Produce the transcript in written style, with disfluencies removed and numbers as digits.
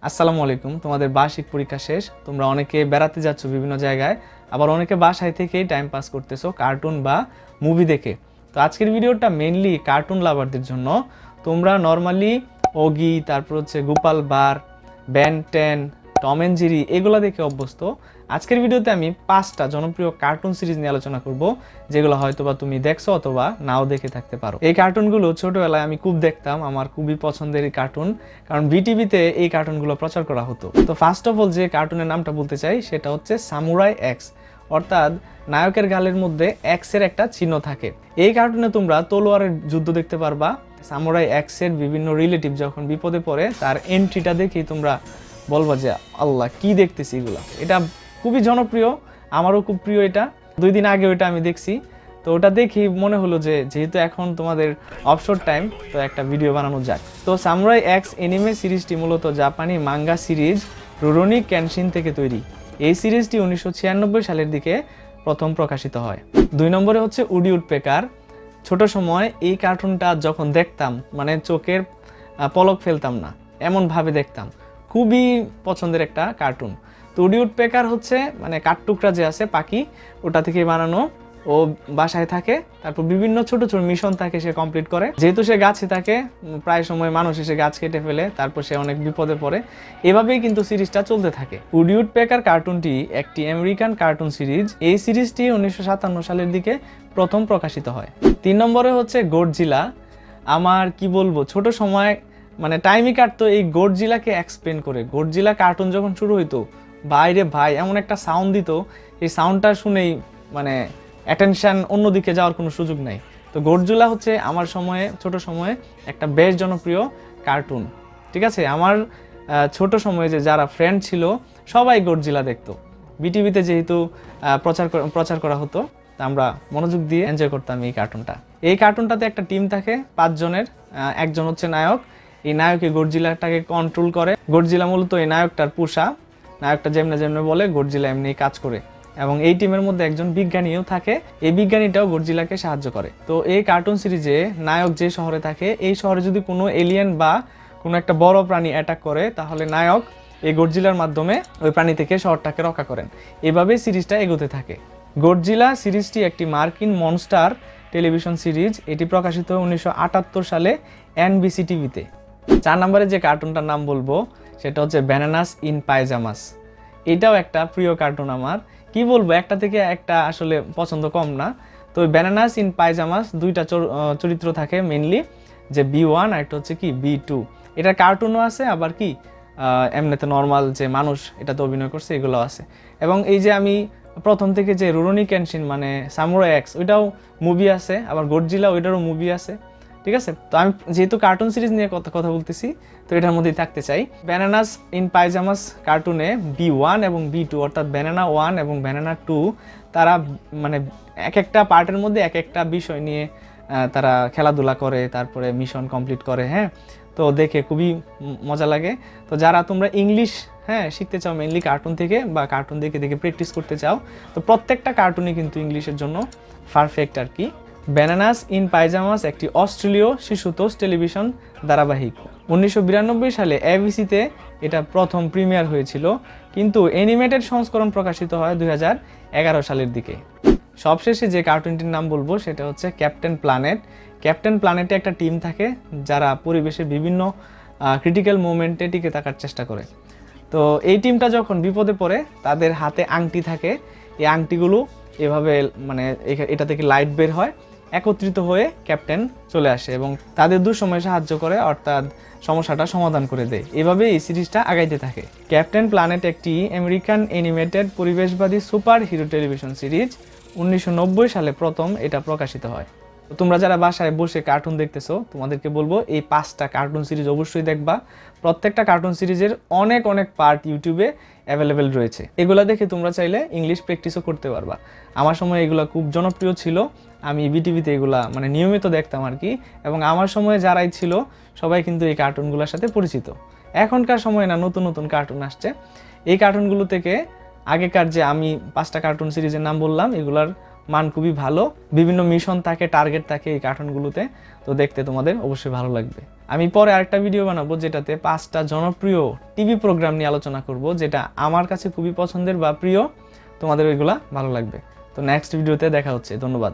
আসসালামু আলাইকুম। তোমাদের বার্ষিক পরীক্ষা শেষ, তোমরা অনেকে বেড়াতে যাচ্ছ বিভিন্ন জায়গায়, আবার অনেকে বাসায় থেকেই টাইম পাস করতেছো কার্টুন বা মুভি দেখে। তো আজকের ভিডিওটা মেইনলি কার্টুন লাভারদের জন্য। তোমরা নর্মালি ওগি, তারপর হচ্ছে Gopal Bhar, Ben 10, Tom and Jerry এগুলো দেখে অভ্যস্ত। আজকের ভিডিওতে আমি 5টা জনপ্রিয় কার্টুন সিরিজ নিয়ে আলোচনা করব, যেগুলো হয়তোবা তুমি দেখছো অথবা নাও দেখে থাকতে পারো। এই কার্টুনগুলো ছোটবেলায় আমি খুব দেখতাম, আমার খুবই পছন্দের এই কার্টুন, কারণ বিটিভিতে এই কার্টুনগুলো প্রচার করা হতো। তো ফার্স্ট অফ অল যে কার্টুনের নামটা বলতে চাই সেটা হচ্ছে সামুরাই এক্স, অর্থাৎ নায়কের গালের মধ্যে এক্সের একটা চিহ্ন থাকে। এই কার্টুনে তোমরা তলোয়ারের যুদ্ধ দেখতে পারবা। সামুরাই এক্সের বিভিন্ন রিলেটিভ যখন বিপদে পড়ে তার এন্ট্রিটা দেখেই তোমরা বলবা যে আল্লাহ কি দেখতেছি এগুলা। এটা খুবই জনপ্রিয়, আমারও খুব প্রিয়। এটা 2 দিন আগে ওইটা আমি দেখছি, তো ওটা দেখি মনে হলো যে যেহেতু এখন তোমাদের অবসর টাইম, তো একটা ভিডিও বানানো যাক। তো সামুরাই এক্স এনিমে সিরিজটি মূলত জাপানি মাঙ্গা সিরিজ রুরোনি কেনশিন থেকে তৈরি। এই সিরিজটি 1996 সালের দিকে প্রথম প্রকাশিত হয়। 2 নম্বরে হচ্ছে উডি উডপেকার। ছোট সময় এই কার্টুনটা যখন দেখতাম, মানে চোখের পলক ফেলতাম না এমনভাবে দেখতাম, খুবই পছন্দের একটা কার্টুন। তো উডি উডপেকার হচ্ছে মানে কাঠটুকরা যে আছে পাখি, ওটা থেকে বানানো। ও বাসায় থাকে, তারপর বিভিন্ন ছোট ছোট মিশন থাকে সে কমপ্লিট করে। যেহেতু সে গাছে থাকে, প্রায় সময় মানুষ এসে গাছ কেটে ফেলে, তারপর সে অনেক বিপদে পড়ে। এভাবেই কিন্তু সিরিজটা চলতে থাকে। উডি উডপেকার কার্টুনটি একটি আমেরিকান কার্টুন সিরিজ। এই সিরিজটি 1957 সালের দিকে প্রথম প্রকাশিত হয়। 3 নম্বরে হচ্ছে গডজিলা। আমার কি বলবো, ছোট সময় মানে টাইমই কাটতো এই গডজিলাকে এক্সপ্লেন করে। গডজিলা কার্টুন যখন শুরু হইতো, বাইরে ভাই এমন একটা সাউন্ড দিত, এই সাউন্ডটা শুনেই মানে অ্যাটেনশন অন্যদিকে যাওয়ার কোনো সুযোগ নাই। তো গডজিলা হচ্ছে আমার সময়ে, ছোট সময়ে একটা বেশ জনপ্রিয় কার্টুন। ঠিক আছে, আমার ছোট সময়ে যে যারা ফ্রেন্ড ছিল সবাই গডজিলা দেখতো। বিটিভিতে যেহেতু প্রচার করা হতো, তা আমরা মনোযোগ দিয়ে এনজয় করতাম এই কার্টুনটা। এই কার্টুনটাতে একটা টিম থাকে 5 জনের, একজন হচ্ছে নায়ক। এই নায়কে গডজিলাটাকে কন্ট্রোল করে। গডজিলা মূলত এই নায়কটার পোষা, নায়কটা যেমনে যেমনে বলে গডজিলা এমনি কাজ করে। এবং এই টিমের মধ্যে একজন বিজ্ঞানীও থাকে, এই বিজ্ঞানীটাও গডজিলাকে সাহায্য করে। তো এই কার্টুন সিরিজে নায়ক যে শহরে থাকে, এই শহরে যদি কোনো এলিয়েন বা কোনো একটা বড় প্রাণী অ্যাটাক করে, তাহলে নায়ক এই গডজিলার মাধ্যমে ওই প্রাণী থেকে শহরটাকে রক্ষা করেন। এভাবে সিরিজটা এগোতে থাকে। গডজিলা সিরিজটি একটি মার্কিন মনস্টার টেলিভিশন সিরিজ। এটি প্রকাশিত হয় 1978 সালে এনবিসি টিভিতে। 4 নম্বরে যে কার্টুনটার নাম বলবো সেটা হচ্ছে ব্যানানাস ইন পায়জামাস। এটাও একটা প্রিয় কার্টুন আমার। কি বলবো, একটা থেকে একটা আসলে পছন্দ কম না। তো ব্যানানাস ইন পায়জামাস 2টা চরিত্র থাকে মেইনলি, যে B1 আর একটা হচ্ছে কি B2। এটা কার্টুনও আছে, আবার কি এমনিতে নর্মাল যে মানুষ এটাতে অভিনয় করছে এগুলো আছে। এবং এই যে আমি প্রথম থেকে যে রুরোনি কেনশিন মানে সামুরাই এক্স, ওইটাও মুভি আছে, আবার গডজিলা ওইটারও মুভি আছে। ঠিক আছে, তো আমি যেহেতু কার্টুন সিরিজ নিয়ে কথা বলতেছি, তো এটার মধ্যেই থাকতে চাই। ব্যানানাস ইন পায়জামাস কার্টুনে B1 এবং B2 অর্থাৎ ব্যানানা 1 এবং ব্যানানা 2 তারা মানে এক একটা পার্টের মধ্যে এক একটা বিষয় নিয়ে তারা খেলাধুলা করে, তারপরে মিশন কমপ্লিট করে। হ্যাঁ, তো দেখে খুবই মজা লাগে। তো যারা তোমরা ইংলিশ শিখতে চাও মেইনলি কার্টুন থেকে, বা কার্টুন দেখে দেখে প্র্যাকটিস করতে চাও, তো প্রত্যেকটা কার্টুনই কিন্তু ইংলিশের জন্য পারফেক্ট আর কি। ব্যানানাস ইন পায়জামাস একটি অস্ট্রেলীয় শিশুতোষ টেলিভিশন ধারাবাহিক। 1992 সালে এবিসিতে এটা প্রথম প্রিমিয়ার হয়েছিল, কিন্তু অ্যানিমেটেড সংস্করণ প্রকাশিত হয় 2011 সালের দিকে। সবশেষে যে কার্টুনটির নাম বলবো সেটা হচ্ছে ক্যাপ্টেন প্ল্যানেট। ক্যাপ্টেন প্ল্যানেটে একটা টিম থাকে যারা পরিবেশের বিভিন্ন ক্রিটিক্যাল মোমেন্টে টিকে থাকার চেষ্টা করে। তো এই টিমটা যখন বিপদে পড়ে, তাদের হাতে আংটি থাকে। এই আংটিগুলো এভাবে মানে এটা থেকে লাইট বের হয়, একত্রিত হয়ে ক্যাপ্টেন চলে আসে এবং তাদের দুঃসময়ে সাহায্য করে, অর্থাৎ সমস্যাটা সমাধান করে দেয়। এভাবে এই সিরিজটা আগাইতে থাকে। ক্যাপ্টেন প্ল্যানেট একটি আমেরিকান অ্যানিমেটেড পরিবেশবাদী সুপার হিরো টেলিভিশন সিরিজ। 1990 সালে প্রথম এটা প্রকাশিত হয়। তোমরা যারা বাসায় বসে কার্টুন দেখতেছো, তোমাদেরকে বলবো এই 5টা কার্টুন সিরিজ অবশ্যই দেখবা। প্রত্যেকটা কার্টুন সিরিজের অনেক অনেক পার্ট ইউটিউবে অ্যাভেলেবেল রয়েছে। এগুলা দেখে তোমরা চাইলে ইংলিশ প্র্যাকটিসও করতে পারবা। আমার সময় এগুলো খুব জনপ্রিয় ছিল, আমি বিটিভিতে এগুলা মানে নিয়মিত দেখতাম আর কি। এবং আমার সময়ে যারাই ছিল সবাই কিন্তু এই কার্টুনগুলোর সাথে পরিচিত। এখনকার সময় না, নতুন নতুন কার্টুন আসছে। এই কার্টুনগুলো থেকে আগেকার যে আমি 5টা কার্টুন সিরিজের নাম বললাম, এগুলার মান খুবই ভালো, বিভিন্ন মিশন থাকে, টার্গেট থাকে এই কার্টুনগুলোতে, তো দেখতে তোমাদের অবশ্যই ভালো লাগবে। আমি পরে আরেকটা ভিডিও বানাবো যেটাতে 5টা জনপ্রিয় টিভি প্রোগ্রাম নিয়ে আলোচনা করব, যেটা আমার কাছে খুবই পছন্দের বা প্রিয়, তোমাদের ওইগুলা ভালো লাগবে। তো নেক্সট ভিডিওতে দেখা হচ্ছে, ধন্যবাদ।